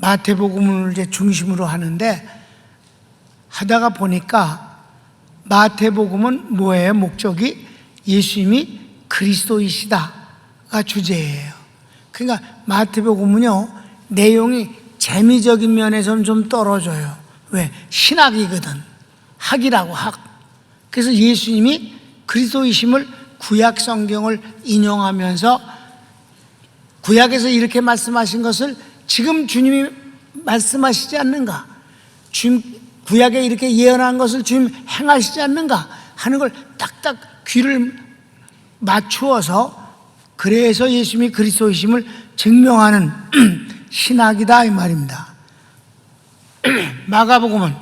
마태복음을 이제 중심으로 하는데, 하다가 보니까 마태복음은 뭐예요? 목적이 예수님이 그리스도이시다가 주제예요. 그러니까 마태복음은요, 내용이 재미적인 면에서는 좀 떨어져요. 왜? 신학이거든. 학이라고, 학. 그래서 예수님이 그리스도이심을 구약 성경을 인용하면서 구약에서 이렇게 말씀하신 것을 지금 주님이 말씀하시지 않는가? 구약에 이렇게 예언한 것을 주님 행하시지 않는가? 하는 걸 딱딱 귀를 맞추어서, 그래서 예수님이 그리스도이심을 증명하는 신학이다 이 말입니다. 마가복음은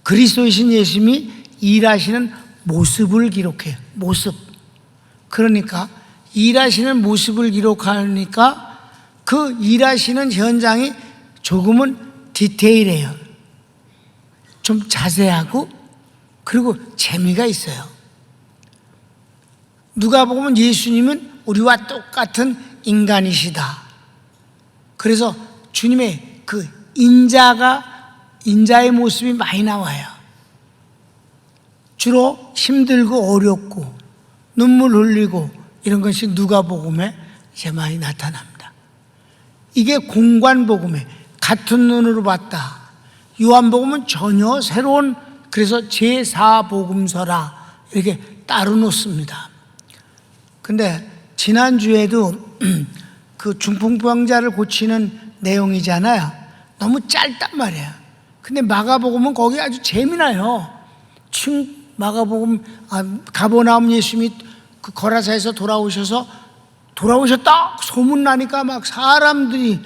그리스도이신 예수님이 일하시는 모습을 기록해요. 모습. 그러니까 일하시는 모습을 기록하니까 그 일하시는 현장이 조금은 디테일해요. 좀 자세하고 그리고 재미가 있어요. 누가복음은 예수님은 우리와 똑같은 인간이시다. 그래서 주님의 그 인자의 모습이 많이 나와요. 주로 힘들고 어렵고 눈물 흘리고 이런 것이 누가복음에 이제 많이 나타납니다. 이게 공관복음에 같은 눈으로 봤다. 요한복음은 전혀 새로운, 그래서 제4복음서라 이렇게 따로 놓습니다. 근데 지난주에도 그 중풍병자를 고치는 내용이잖아요. 너무 짧단 말이에요. 근데 마가복음은 거기 아주 재미나요. 마가복음, 가버나움 예수님이 그 거라사에서 돌아오셨다 소문나니까 막 사람들이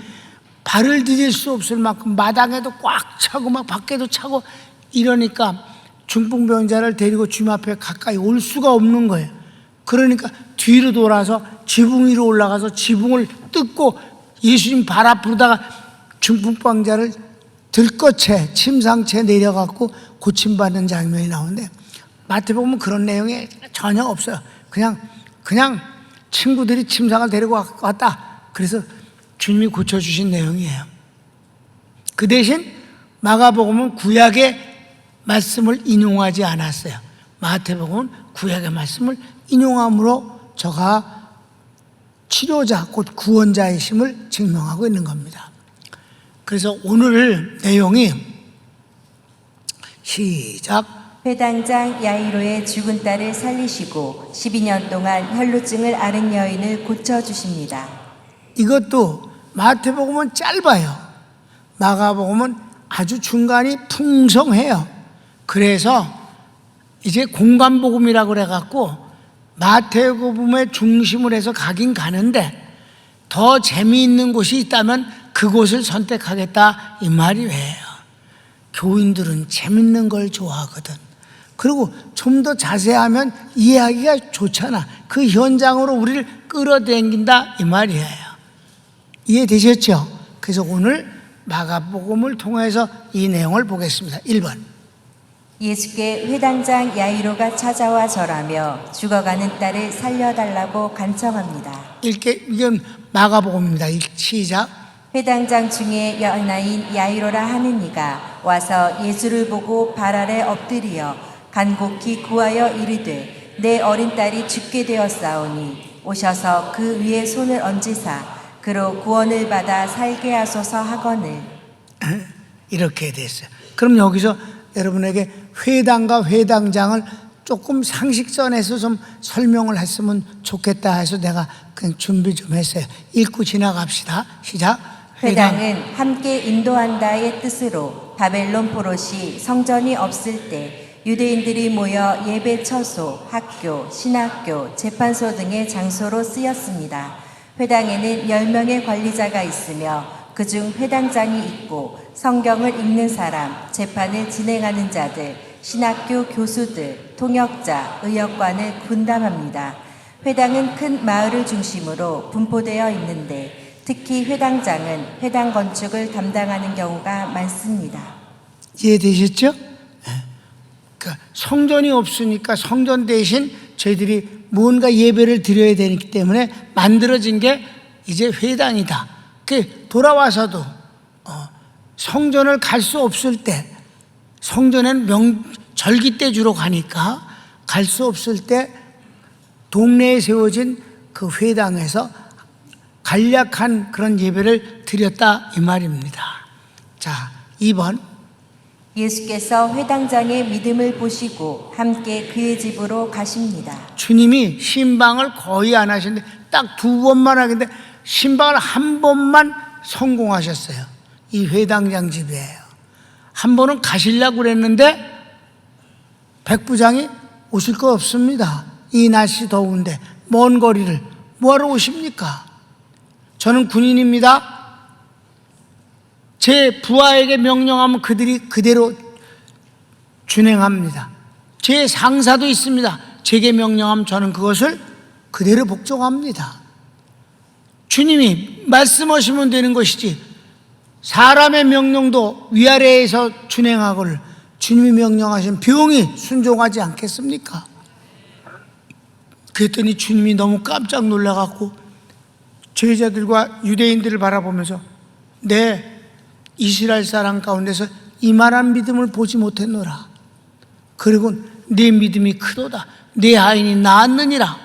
발을 디딜 수 없을 만큼 마당에도 꽉 차고 막 밖에도 차고 이러니까 중풍병자를 데리고 주님 앞에 가까이 올 수가 없는 거예요. 그러니까 뒤로 돌아서 지붕 위로 올라가서 지붕을 뜯고 예수님 발 앞으로다가 중풍병자를 들것채 침상채 내려갖고 고침받는 장면이 나오는데, 마태복음은 그런 내용이 전혀 없어요. 그냥 친구들이 침상을 데리고 왔다. 그래서 주님이 고쳐주신 내용이에요. 그 대신 마가복음은 구약의 말씀을 인용하지 않았어요. 마태복음은 구약의 말씀을 인용함으로 저가 치료자, 곧 구원자이심을 증명하고 있는 겁니다. 그래서 오늘 내용이 시작. 회당장 야이로의 죽은 딸을 살리시고 12년 동안 혈루증을 앓은 여인을 고쳐주십니다. 이것도 마태복음은 짧아요. 마가복음은 아주 중간이 풍성해요. 그래서 이제 공간복음이라고 그래갖고 마태복음의 중심을 해서 가긴 가는데 더 재미있는 곳이 있다면 그곳을 선택하겠다 이 말이에요. 교인들은 재밌는 걸 좋아하거든. 그리고 좀 더 자세하면 이해하기가 좋잖아. 그 현장으로 우리를 끌어당긴다 이 말이에요. 이해되셨죠? 그래서 오늘 마가복음을 통해서 이 내용을 보겠습니다. 1번. 예수께 회당장 야이로가 찾아와 절하며 죽어가는 딸을 살려달라고 간청합니다. 이건 마가복음입니다. 시작. 회당장 중에 연하인 야이로라 하는 이가 와서 예수를 보고 발 아래 엎드리어 간곡히 구하여 이르되 내 어린 딸이 죽게 되었사오니 오셔서 그 위에 손을 얹으사 그로 구원을 받아 살게 하소서 하거늘. 이렇게 됐어요. 그럼 여기서 여러분에게 회당과 회당장을 조금 상식선에서 좀 설명을 했으면 좋겠다 해서 내가 그냥 준비 좀 했어요. 읽고 지나갑시다. 시작. 회당은 함께 인도한다의 뜻으로 바벨론 포로시 성전이 없을 때 유대인들이 모여 예배 처소, 학교, 신학교, 재판소 등의 장소로 쓰였습니다. 회당에는 10명의 관리자가 있으며 그중 회당장이 있고 성경을 읽는 사람, 재판을 진행하는 자들, 신학교 교수들, 통역자, 의역관을 분담합니다. 회당은 큰 마을을 중심으로 분포되어 있는데 특히 회당장은 회당 건축을 담당하는 경우가 많습니다. 이해되셨죠? 그러니까 성전이 없으니까 성전 대신 저희들이 뭔가 예배를 드려야 되기 때문에 만들어진 게 이제 회당이다. 돌아와서도 성전을 갈 수 없을 때, 성전에는 절기 때 주로 가니까 갈 수 없을 때 동네에 세워진 그 회당에서 간략한 그런 예배를 드렸다 이 말입니다. 자, 2번. 예수께서 회당장의 믿음을 보시고 함께 그의 집으로 가십니다. 주님이 신방을 거의 안 하시는데 딱 2번만 하는데 신방을 한 번만 성공하셨어요. 이 회당장 집이에요. 한 번은 가시려고 그랬는데 백부장이 오실 거 없습니다. 이 날씨 더운데 먼 거리를 뭐하러 오십니까? 저는 군인입니다. 제 부하에게 명령하면 그들이 그대로 준행합니다. 제 상사도 있습니다. 제게 명령하면 저는 그것을 그대로 복종합니다. 주님이 말씀하시면 되는 것이지 사람의 명령도 위아래에서 준행하거늘 주님이 명령하신 병이 순종하지 않겠습니까? 그랬더니 주님이 너무 깜짝 놀라갖고 제자들과 유대인들을 바라보면서 내 이스라엘 사람 가운데서 이만한 믿음을 보지 못했노라. 그리고 내 믿음이 크도다. 내 하인이 나았느니라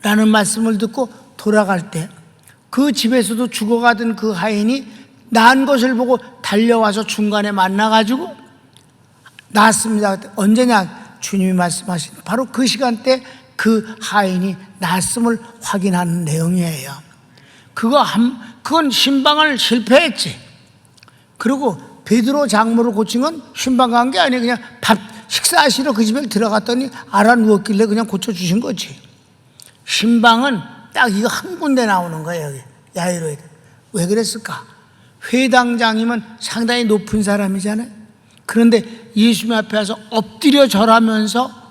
라는 말씀을 듣고 돌아갈 때 그 집에서도 죽어가던 그 하인이 나은 것을 보고 달려와서 중간에 만나가지고 나았습니다. 언제냐? 주님이 말씀하신 바로 그 시간대 그 하인이 나았음을 확인하는 내용이에요. 그건 신방을 실패했지. 그리고 베드로 장모를 고친 건 신방 간 게 아니에요. 그냥 식사하시러 그 집에 들어갔더니 알아 누웠길래 그냥 고쳐주신 거지. 신방은 딱 이거 한 군데 나오는 거예요. 여기 야이로에. 왜 그랬을까? 회당장이면 상당히 높은 사람이잖아요. 그런데 예수님 앞에 와서 엎드려 절하면서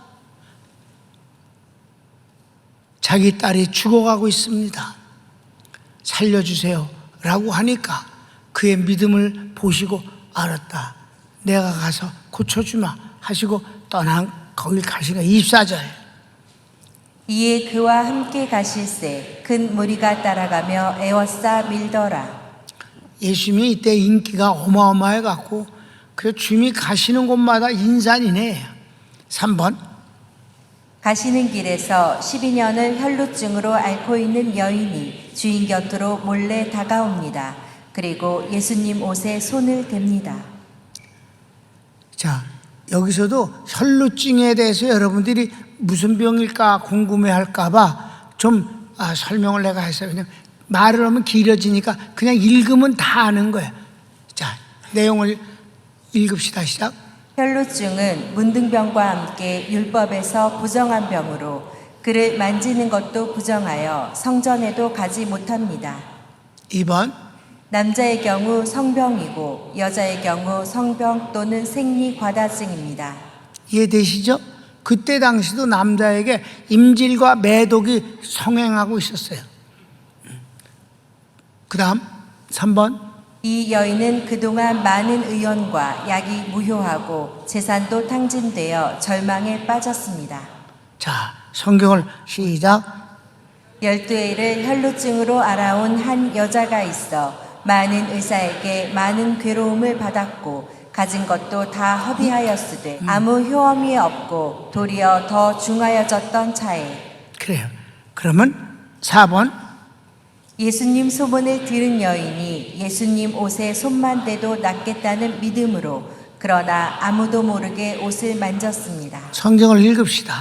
자기 딸이 죽어가고 있습니다. 살려주세요 라고 하니까 그의 믿음을 보시고 알았다. 내가 가서 고쳐주마 하시고 거길 가시니까 24절. 이에 그와 함께 가실새 큰 무리가 따라가며 애워싸 밀더라. 예수님이 이때 인기가 어마어마해 갖고 그 주님이 가시는 곳마다 인산이네. 3번. 가시는 길에서 12년을 혈루증으로 앓고 있는 여인이 주인 곁으로 몰래 다가옵니다. 그리고 예수님 옷에 손을 댑니다. 자, 여기서도 혈루증에 대해서 여러분들이 무슨 병일까 궁금해할까봐 좀 설명을 내가 했어요. 왜냐면 말을 하면 길어지니까 그냥 읽으면 다 아는 거예요. 자, 내용을 읽읍시다. 시작. 혈루증은 문둥병과 함께 율법에서 부정한 병으로 그를 만지는 것도 부정하여 성전에도 가지 못합니다. 2번. 남자의 경우 성병이고 여자의 경우 성병 또는 생리 과다증입니다. 이해되시죠? 그때 당시도 남자에게 임질과 매독이 성행하고 있었어요. 그 다음 3번. 이 여인은 그동안 많은 의원과 약이 무효하고 재산도 탕진되어 절망에 빠졌습니다. 자, 성경을 시작. 12회를 혈루증으로 알아온 한 여자가 있어 많은 의사에게 많은 괴로움을 받았고 가진 것도 다 허비하였으되 아무 효험이 없고 도리어 더 중하여졌던 차에. 그래요. 그러면 4번. 예수님 소문을 들은 여인이 예수님 옷에 손만 대도 낫겠다는 믿음으로 그러나 아무도 모르게 옷을 만졌습니다. 성경을 읽읍시다.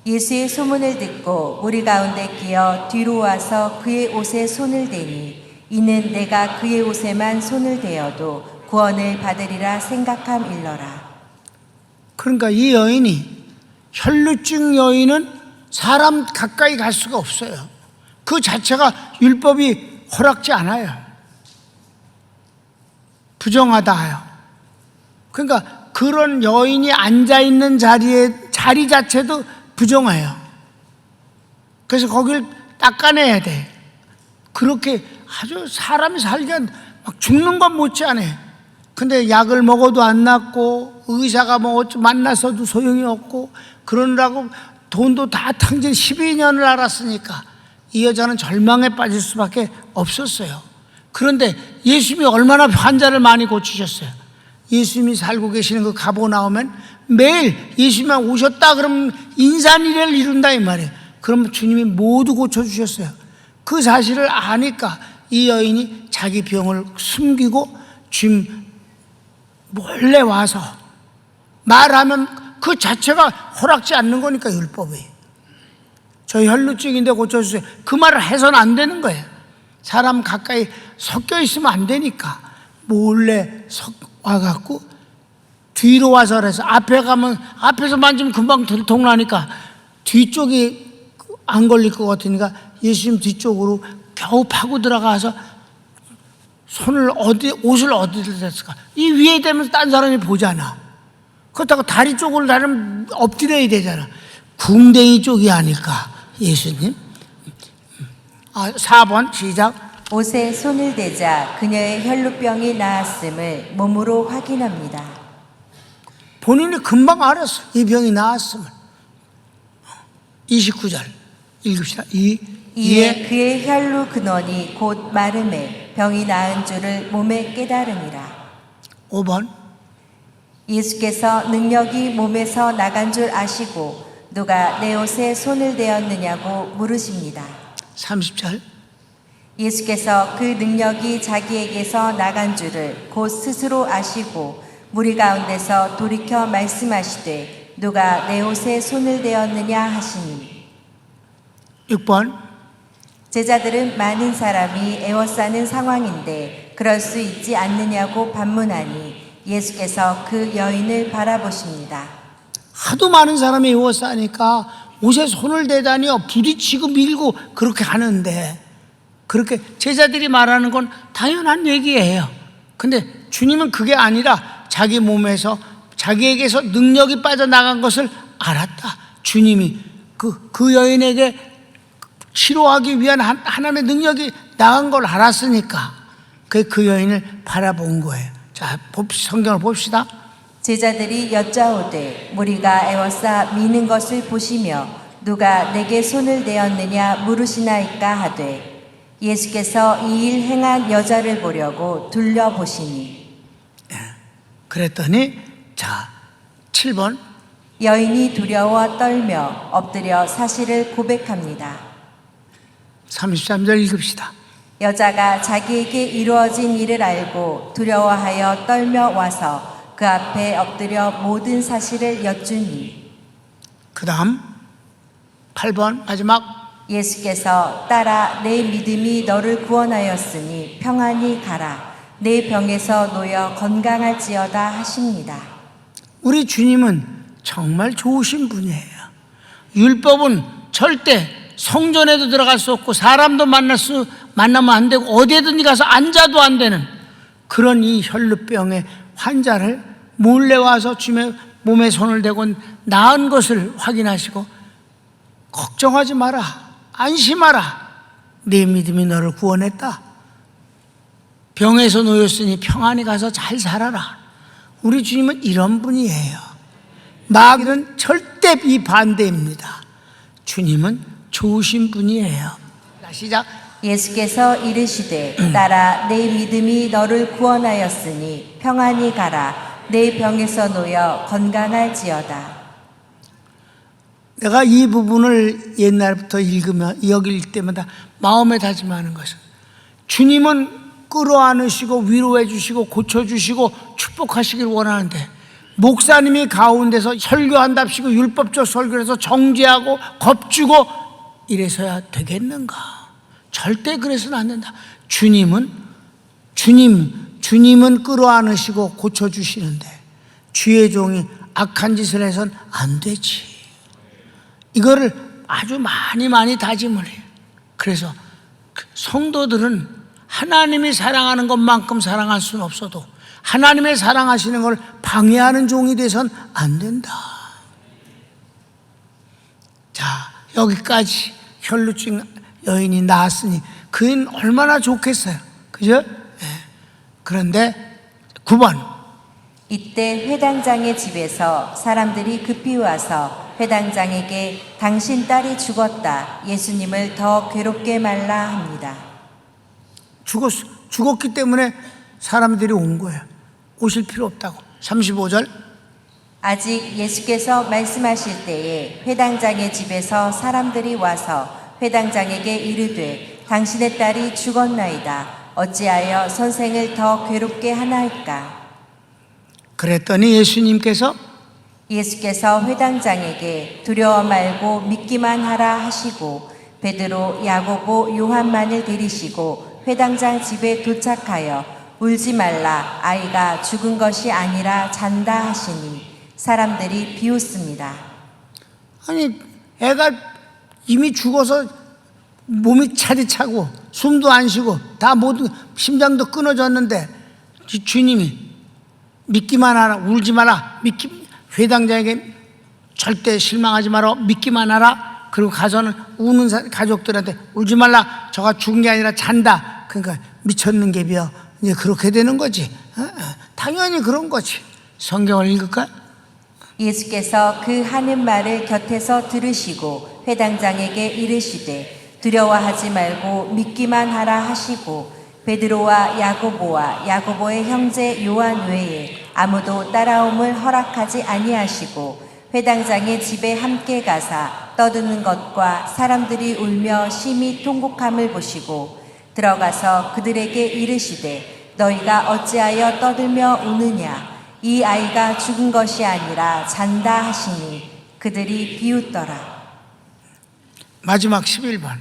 예수의 소문을 듣고 무리 가운데 끼어 뒤로 와서 그의 옷에 손을 대니 이는 내가 그의 옷에만 손을 대어도 구원을 받으리라 생각함일러라. 그러니까 이 여인이 혈루증 여인은 사람 가까이 갈 수가 없어요. 그 자체가 율법이 허락지 않아요. 부정하다요. 그러니까 그런 여인이 앉아있는 자리 자체도 부정해요. 그래서 거길 닦아내야 돼. 그렇게 아주 사람이 살기가 막 죽는 건 못지않아. 근데 약을 먹어도 안 낫고 의사가 뭐 만나서도 소용이 없고 그러느라고 돈도 다 탕진 12년을 알았으니까 이 여자는 절망에 빠질 수밖에 없었어요. 그런데 예수님이 얼마나 환자를 많이 고치셨어요. 예수님이 살고 계시는 그 가버나움엔 매일 예수님만 오셨다 그러면 인산이래를 이룬다 이 말이에요. 그럼 주님이 모두 고쳐주셨어요. 그 사실을 아니까 이 여인이 자기 병을 숨기고 주님 몰래 와서 말하면 그 자체가 허락지 않는 거니까 율법이. 저 혈루증인데 고쳐주세요. 그 말을 해서는 안 되는 거예요. 사람 가까이 섞여 있으면 안 되니까 몰래 와갖고 뒤로 와서 그래서 앞에 가면 앞에서 만지면 금방 들통나니까 뒤쪽이 안 걸릴 것 같으니까 예수님 뒤쪽으로 겨우 파고 들어가서 옷을 어디를 댔을까? 이 위에 대면서 딴 사람이 보잖아. 그렇다고 다리 쪽을 나름 엎드려야 되잖아. 궁뎅이 쪽이 아닐까 예수님. 4번 시작. 옷에 손을 대자 그녀의 혈루병이 나았음을 몸으로 확인합니다. 본인이 금방 알았어. 이 병이 나았음을. 29절 읽읍시다. 이에 그의 혈루 근원이 곧 마름에 병이 나은 줄을 몸에 깨달음이라. 5번. 예수께서 능력이 몸에서 나간 줄 아시고 누가 내 옷에 손을 대었느냐고 물으십니다. 30절. 예수께서 그 능력이 자기에게서 나간 줄을 곧 스스로 아시고 무리 가운데서 돌이켜 말씀하시되 누가 내 옷에 손을 대었느냐 하시니. 6번. 제자들은 많은 사람이 애워싸는 상황인데 그럴 수 있지 않느냐고 반문하니 예수께서 그 여인을 바라보십니다. 하도 많은 사람이 애워싸니까 옷에 손을 대다니요 부딪히고 밀고 그렇게 하는데 그렇게 제자들이 말하는 건 당연한 얘기예요. 근데 주님은 그게 아니라 자기 몸에서 자기에게서 능력이 빠져나간 것을 알았다. 주님이 그 여인에게 치료하기 위한 하나님의 능력이 나간 걸 알았으니까 그 여인을 바라본 거예요. 자, 성경을 봅시다. 제자들이 여짜오되 무리가 애워싸 미는 것을 보시며 누가 내게 손을 대었느냐 물으시나이까 하되 예수께서 이 일 행한 여자를 보려고 둘러보시니. 그랬더니 자 7번. 여인이 두려워 떨며 엎드려 사실을 고백합니다. 33절 읽읍시다. 여자가 자기에게 이루어진 일을 알고 두려워하여 떨며 와서 그 앞에 엎드려 모든 사실을 여쭈니. 그 다음 8번 마지막. 예수께서 따라 내 믿음이 너를 구원하였으니 평안히 가라. 내 병에서 놓여 건강할지어다 하십니다. 우리 주님은 정말 좋으신 분이에요. 율법은 절대 성전에도 들어갈 수 없고 사람도 만나면 안 되고 어디에든지 가서 앉아도 안 되는 그런 이 혈루병의 환자를 몰래 와서 주님의 몸에 손을 대고 나은 것을 확인하시고 걱정하지 마라, 안심하라, 내 믿음이 너를 구원했다. 병에서 놓였으니 평안히 가서 잘 살아라. 우리 주님은 이런 분이에요. 마귀는 절대 이 반대입니다. 주님은 좋으신 분이에요. 자, 시작. 예수께서 이르시되 따라 내 믿음이 너를 구원하였으니 평안히 가라. 내 병에서 놓여 건강할지어다. 내가 이 부분을 옛날부터 읽으면 여길 때마다 마음에 다짐하는 것은 주님은 끌어안으시고 위로해 주시고 고쳐주시고 축복하시길 원하는데 목사님이 가운데서 설교한답시고 율법적 설교를 해서 정죄하고 겁주고 이래서야 되겠는가? 절대 그래서는 안 된다. 주님은 끌어안으시고 고쳐주시는데 주의 종이 악한 짓을 해서는 안 되지. 이거를 아주 많이 다짐을 해요. 그래서 성도들은 하나님이 사랑하는 것만큼 사랑할 수는 없어도 하나님의 사랑하시는 걸 방해하는 종이 돼선 안 된다. 자, 여기까지 혈루증 여인이 나았으니 그는 얼마나 좋겠어요. 그죠? 네. 그런데 9번. 이때 회당장의 집에서 사람들이 급히 와서 회당장에게 당신 딸이 죽었다. 예수님을 더 괴롭게 말라 합니다. 죽었어. 죽었기 때문에 사람들이 온 거예요. 오실 필요 없다고. 35절. 아직 예수께서 말씀하실 때에 회당장의 집에서 사람들이 와서 회당장에게 이르되 당신의 딸이 죽었나이다. 어찌하여 선생을 더 괴롭게 하나이까? 그랬더니 예수께서 회당장에게 두려워 말고 믿기만 하라 하시고 베드로, 야고보, 요한만을 데리시고 회당장 집에 도착하여 울지 말라, 아이가 죽은 것이 아니라 잔다 하시니 사람들이 비웃습니다. 아니, 애가 이미 죽어서 몸이 차디차고 숨도 안 쉬고 다 모두 심장도 끊어졌는데 주님이 믿기만 하라, 울지 마라, 회당장에게 절대 실망하지 마라, 믿기만 하라. 그리고 가서는 우는 가족들한테 울지 말라, 저가 죽은 게 아니라 잔다. 그러니까 미쳤는 개비야. 이제 그렇게 되는 거지. 당연히 그런 거지. 성경을 읽을까? 예수께서 그 하는 말을 곁에서 들으시고 회당장에게 이르시되 두려워하지 말고 믿기만 하라 하시고 베드로와 야고보와 야고보의 형제 요한 외에 아무도 따라옴을 허락하지 아니하시고 회당장의 집에 함께 가사 떠드는 것과 사람들이 울며 심히 통곡함을 보시고 들어가서 그들에게 이르시되 너희가 어찌하여 떠들며 우느냐? 이 아이가 죽은 것이 아니라 잔다 하시니 그들이 비웃더라. 마지막 11번.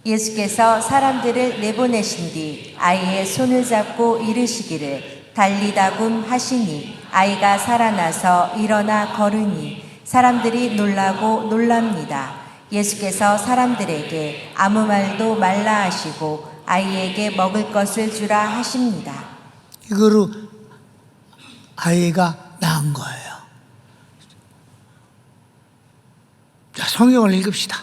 예수께서 사람들을 내보내신 뒤 아이의 손을 잡고 이르시기를 달리다굼 하시니 아이가 살아나서 일어나 걸으니 사람들이 놀라고 놀랍니다. 예수께서 사람들에게 아무 말도 말라 하시고 아이에게 먹을 것을 주라 하십니다. 이거로 아이가 낳은 거예요. 자, 성경을 읽읍시다.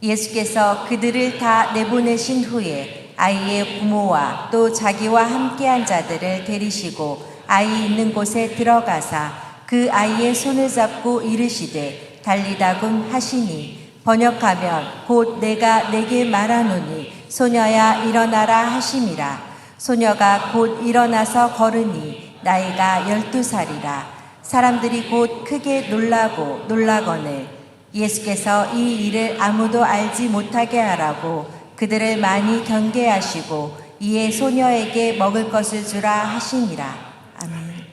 예수께서 그들을 다 내보내신 후에 아이의 부모와 또 자기와 함께한 자들을 데리시고 아이 있는 곳에 들어가사 그 아이의 손을 잡고 이르시되 달리다굼 하시니 번역하면 곧 내가 내게 말하노니 소녀야 일어나라 하심이라. 소녀가 곧 일어나서 걸으니 나이가 12살이라. 사람들이 곧 크게 놀라고 놀라거늘 예수께서 이 일을 아무도 알지 못하게 하라고 그들을 많이 경계하시고 이에 소녀에게 먹을 것을 주라 하시니라. 아멘.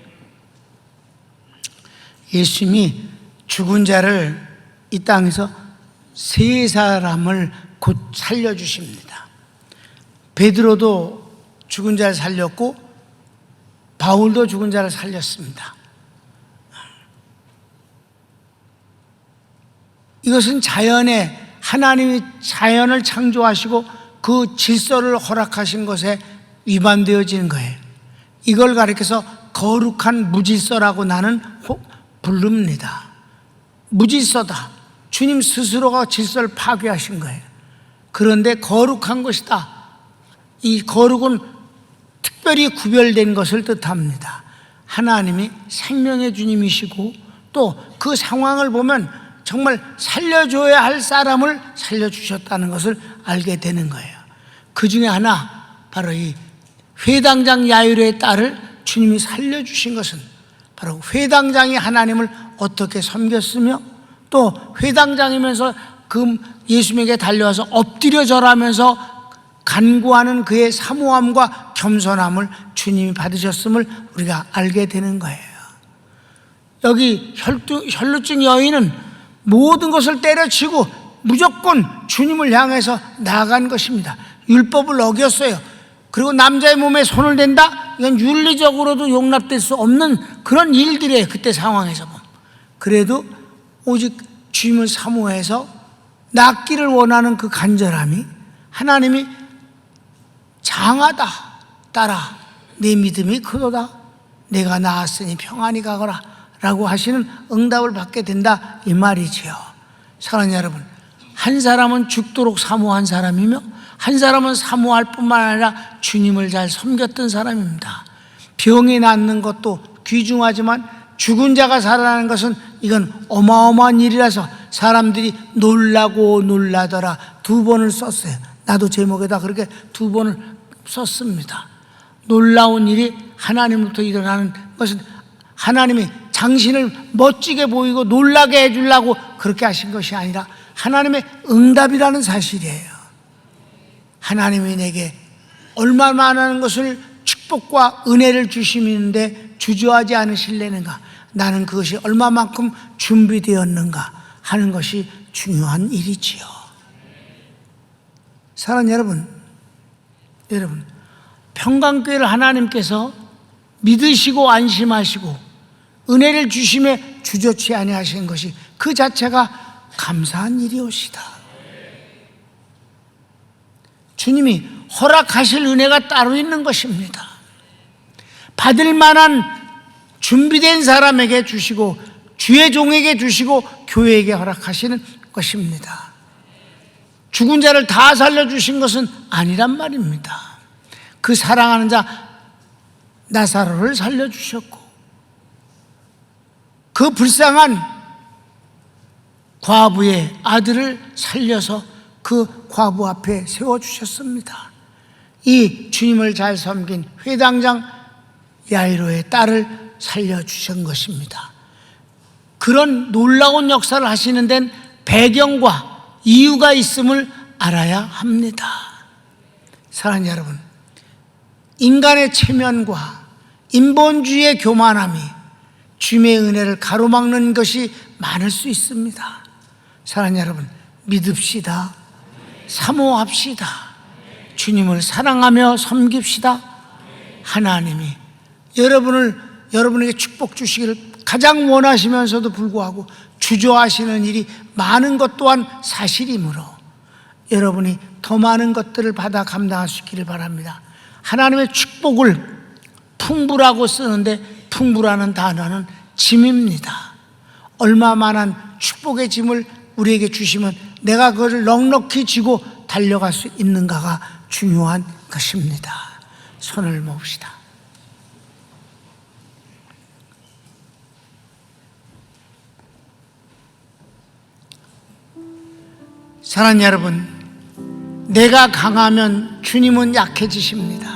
예수님이 죽은 자를 이 땅에서 세 사람을 곧 살려주십니다. 베드로도 죽은 자를 살렸고 바울도 죽은 자를 살렸습니다. 이것은 하나님이 자연을 창조하시고 그 질서를 허락하신 것에 위반되어지는 거예요. 이걸 가리켜서 거룩한 무질서라고 나는 부릅니다. 무질서다. 주님 스스로가 질서를 파괴하신 거예요. 그런데 거룩한 것이다. 이 거룩은 특별히 구별된 것을 뜻합니다. 하나님이 생명의 주님이시고 또 그 상황을 보면 정말 살려줘야 할 사람을 살려주셨다는 것을 알게 되는 거예요. 그 중에 하나 바로 이 회당장 야이로의 딸을 주님이 살려주신 것은 바로 회당장이 하나님을 어떻게 섬겼으며 또 회당장이면서 그 예수님에게 달려와서 엎드려 절하면서 간구하는 그의 사모함과 겸손함을 주님이 받으셨음을 우리가 알게 되는 거예요. 여기 혈루증 여인은 모든 것을 때려치고 무조건 주님을 향해서 나아간 것입니다. 율법을 어겼어요. 그리고 남자의 몸에 손을 댄다? 이건 윤리적으로도 용납될 수 없는 그런 일들이에요. 그때 상황에서 보면. 그래도 오직 주님을 사모해서 낫기를 원하는 그 간절함이 하나님이 장하다 딸아 내 믿음이 크도다 내가 나았으니 평안히 가거라 라고 하시는 응답을 받게 된다 이 말이지요. 사랑하는 여러분, 한 사람은 죽도록 사모한 사람이며 한 사람은 사모할 뿐만 아니라 주님을 잘 섬겼던 사람입니다. 병이 낫는 것도 귀중하지만 죽은 자가 살아나는 것은 이건 어마어마한 일이라서 사람들이 놀라고 놀라더라 두 번을 썼어요. 나도 제목에다 그렇게 두 번을 썼습니다. 놀라운 일이 하나님부터 일어나는 것은 하나님이 당신을 멋지게 보이고 놀라게 해주려고 그렇게 하신 것이 아니라 하나님의 응답이라는 사실이에요. 하나님이 내게 얼마 많은 것을 축복과 은혜를 주시는데 주저하지 않으실래는가, 나는 그것이 얼마만큼 준비되었는가 하는 것이 중요한 일이지요. 사랑하는 여러분, 평강교회를 하나님께서 믿으시고 안심하시고 은혜를 주심에 주저치 아니하신 것이 그 자체가 감사한 일이옵시다. 주님이 허락하실 은혜가 따로 있는 것입니다. 받을 만한 준비된 사람에게 주시고 주의 종에게 주시고 교회에게 허락하시는 것입니다. 죽은 자를 다 살려주신 것은 아니란 말입니다. 그 사랑하는 자 나사로를 살려주셨고 그 불쌍한 과부의 아들을 살려서 그 과부 앞에 세워주셨습니다. 이 주님을 잘 섬긴 회당장 야이로의 딸을 살려주신 것입니다. 그런 놀라운 역사를 하시는 데는 배경과 이유가 있음을 알아야 합니다. 사랑하는 여러분, 인간의 체면과 인본주의의 교만함이 주님의 은혜를 가로막는 것이 많을 수 있습니다. 사랑하는 여러분, 믿읍시다. 사모합시다. 주님을 사랑하며 섬깁시다. 하나님이 여러분에게 축복 주시기를 가장 원하시면서도 불구하고 주저하시는 일이 많은 것 또한 사실이므로 여러분이 더 많은 것들을 받아 감당할 수 있기를 바랍니다. 하나님의 축복을 풍부라고 쓰는데 풍부라는 단어는 짐입니다. 얼마만한 축복의 짐을 우리에게 주시면 내가 그것을 넉넉히 쥐고 달려갈 수 있는가가 중요한 것입니다. 손을 모읍시다. 사랑하는 여러분, 내가 강하면 주님은 약해지십니다.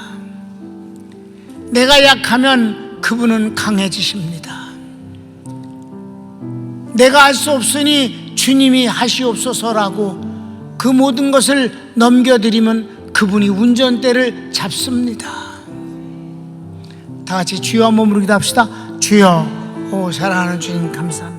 내가 약하면 그분은 강해지십니다. 내가 할 수 없으니 주님이 하시옵소서라고 그 모든 것을 넘겨드리면 그분이 운전대를 잡습니다. 다 같이 주여 한번 부르기도 합시다. 주여, 오 사랑하는 주님 감사합니다.